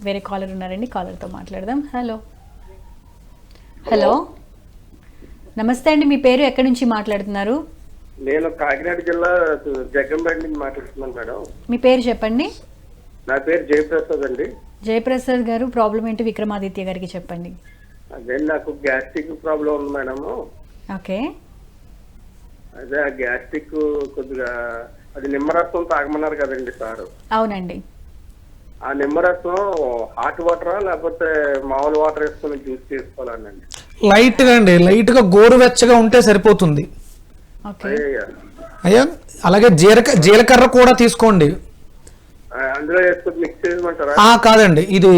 వేరే కాలర్ ఉన్నారండి, కాలర్తో మాట్లాడదాం. హలో హలో నమస్తే అండి, మీ పేరు ఎక్కడి నుంచి మాట్లాడుతున్నారు? నేను కాకినాడ జిల్లా జగ్గంపేట నుంచి మాట్లాడుతున్నాను మేడం. మీ పేరు చెప్పండి. నా పేరు జయప్రసాద్ అండి. జయప్రసాద్ గారు, ప్రాబ్లం ఏంటి విక్రమాదిత్య గారికి చెప్పండి. అదే నాకు గ్యాస్ట్రిక్ ప్రాబ్లం ఉంది మేడము. ఓకే. అదే ఆ గ్యాస్ట్రిక్ కొద్దిగా అది నిమ్మరసం తాగమన్నారు కదండి సార్. అవునండి. ఆ నిమ్మరసం హాట్ వాటరా లేకపోతే మామూలు వాటర్ వేసుకుని జ్యూస్ చేసుకోవాలండి? లైట్గా అండి, లైట్గా గోరువెచ్చగా ఉంటే సరిపోతుంది. ఓకే. అయ్యా అలాగే జీలకర్ర కూడా తీసుకోండి. అందులో వేసుకుని మిక్స్ చేయమంటారా? కాదండి, ఇది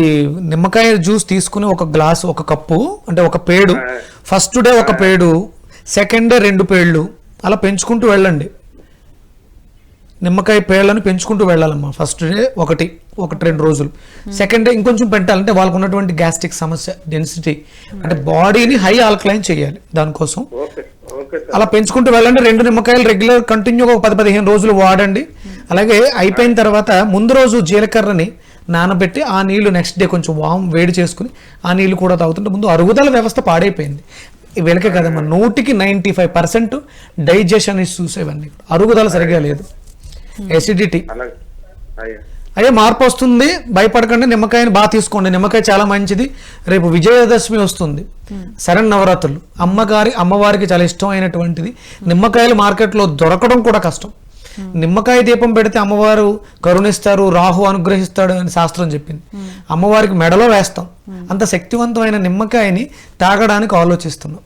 నిమ్మకాయ జ్యూస్ తీసుకుని ఒక గ్లాసు, ఒక కప్పు అంటే ఒక పేడు, ఫస్ట్ డే ఒక పేడు, సెకండ్ డే 2 పేళ్ళు, అలా పెంచుకుంటూ వెళ్ళండి. నిమ్మకాయ పేళ్ళను పెంచుకుంటూ వెళ్ళాలమ్మా. ఫస్ట్ డే ఒకటి 2 రోజులు, సెకండ్ డే ఇంకొంచెం పెట్టాలంటే వాళ్ళకు ఉన్నటువంటి గ్యాస్ట్రిక్ సమస్య డెన్సిటీ అంటే బాడీని హై ఆల్కలైన్ చేయాలి. దానికోసం అలా పెంచుకుంటూ వెళ్ళండి. 2 నిమ్మకాయలు రెగ్యులర్ కంటిన్యూగా ఒక 10-15 రోజులు వాడండి. అలాగే అయిపోయిన తర్వాత ముందు రోజు జీలకర్రని నానబెట్టి ఆ నీళ్లు నెక్స్ట్ డే కొంచెం వేడి చేసుకుని ఆ నీళ్లు కూడా తాగుతుంటే ముందు అరుగుదల వ్యవస్థ పాడైపోయింది. వీళ్ళకే కదమ్మా, 100% డైజెషన్ ఇష్యూస్, ఇవన్నీ అరుగుదల సరిగా లేదు, ఎసిడిటీ. అయ్యే మార్పు వస్తుంది, భయపడకండి. నిమ్మకాయని బాగా తీసుకోండి, నిమ్మకాయ చాలా మంచిది. రేపు విజయదశమి వస్తుంది, శరన్నవరాత్రులు, అమ్మవారికి చాలా ఇష్టమైనటువంటిది. నిమ్మకాయలు మార్కెట్లో దొరకడం కూడా కష్టం. నిమ్మకాయ దీపం పెడితే అమ్మవారు కరుణిస్తారు, రాహు అనుగ్రహిస్తాడు అని శాస్త్రం చెప్పింది. అమ్మవారికి మెడలో వేస్తాం. అంత శక్తివంతమైన నిమ్మకాయని తాగడానికి ఆలోచిస్తున్నాం.